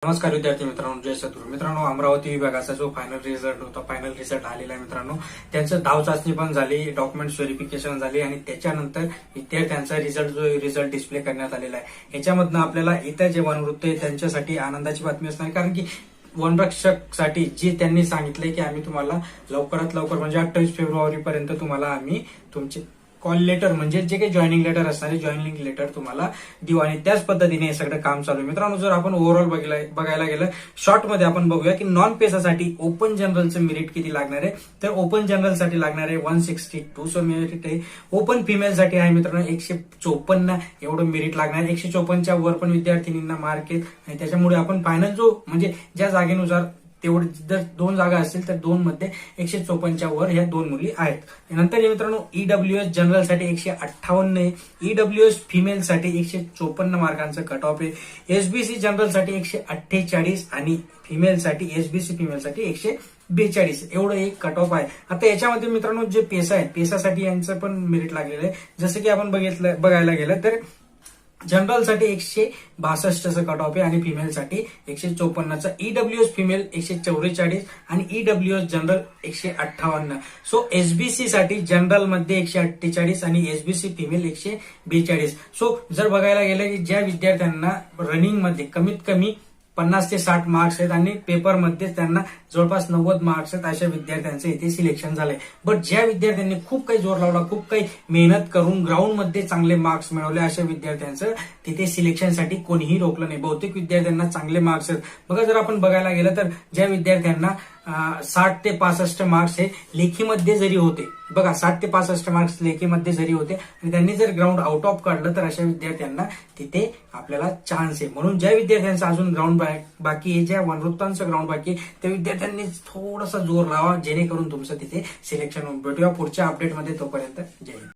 नमस्कार विद्यार्थी मित्रांनो, जय सद्गुरू मित्रांनो. अमरावती विभागाचा जो फायनल रिझल्ट होता, फायनल रिझल्ट आलेला आहे मित्रांनो. त्यांचं धाव चाचणी पण झाली, डॉक्युमेंट्स व्हेरिफिकेशन झाली आणि त्याच्यानंतर विद्यार्थ्यांचा रिझल्ट डिस्प्ले करण्यात आलेला आहे. याच्यामधनं आपल्याला इतर जे वनवृत्त आहे त्यांच्यासाठी आनंदाची बातमी असणार, कारण की वनरक्षकसाठी जे त्यांनी सांगितलंय की आम्ही तुम्हाला लवकरात लवकर म्हणजे 28 फेब्रुवारी पर्यंत तुम्हाला आम्ही तुमचे कॉल लेटर म्हणजे जे काही जॉईनिंग लेटर असणारे जॉईनिंग लेटर तुम्हाला देऊ आणि त्याच पद्धतीने हे सगळं काम चालू आहे. मित्रांनो, जर आपण ओव्हरऑल बघायला गेलं शॉर्ट मध्ये आपण बघूया की नॉन पेसासाठी ओपन जनरलचं मेरिट किती लागणार आहे. तर ओपन जनरलसाठी लागणार आहे 162 मेरिट आहे. ओपन फिमेलसाठी आहे मित्रांनो 154 एवढं मेरिट लागणार आहे. 154च्या वर पण विद्यार्थिनींना मार्क आहेत आणि त्याच्यामुळे आपण फायनल जो म्हणजे ज्या जागेनुसार तेवढे जर 2 जागा असतील तर 2 मध्ये 154च्या वर ह्या 2 मुली आहेत. नंतर मित्रांनो ईडब्ल्यूएस जनरल साठी 158 आहे. ईडब्ल्यूएस फिमेल साठी 154 मार्कांचं कट ऑफ आहे. एसबीसी जनरल साठी 148 आणि फिमेलसाठी एसबीसी फिमेलसाठी 142 एवढं एक कट ऑफ आहे. आता याच्यामध्ये मित्रांनो जे पेसा आहे पेसासाठी यांचं पण मेरिट लागलेलं आहे. जसं की आपण बघायला गेलं तर जनरलसाठी 162चं कट ऑफ आहे आणि फिमेलसाठी 154चं. ईडब्ल्यूएस फिमेल 144 आणि ईडब्ल्यूएस जनरल 158. सो एसबीसी साठी जनरल मध्ये 148 आणि एसबीसी फिमेल 142. सो जर बघायला गेलं की ज्या विद्यार्थ्यांना रनिंग मध्ये कमीत कमी 50 ते 60 मार्क्स आहेत आणि पेपरमध्ये त्यांना जवळपास 90 मार्क्स आहेत अशा विद्यार्थ्यांचं इथे सिलेक्शन झालंय. बट ज्या विद्यार्थ्यांनी खूप काही जोर लावला, खूप काही मेहनत करून ग्राउंडमध्ये चांगले मार्क्स मिळवले अशा विद्यार्थ्यांचं तिथे सिलेक्शनसाठी कोणीही रोखलं नाही. बहुतेक विद्यार्थ्यांना चांगले मार्क्स आहेत. बघा, जर आपण बघायला गेलं तर ज्या विद्यार्थ्यांना 60 ते 65 मार्क्स हे लेखीमध्ये जरी होते, बघा 60 ते 65 मार्क्स लेखीमध्ये जरी होते आणि त्यांनी जर ग्राउंड आउट ऑफ काढलं तर अशा विद्यार्थ्यांना तिथे आपल्याला चान्स आहे. म्हणून ज्या विद्यार्थ्यांचा अजून ग्राउंड बाकी आहे, ज्या वनवृत्तांचं ग्राउंड बाकी आहे त्या विद्यार्थ्यांनी थोडासा जोर लावा जेणेकरून तुमचं तिथे सिलेक्शन होऊन. भेटूया पुढच्या अपडेटमध्ये. तोपर्यंत जय हिंद.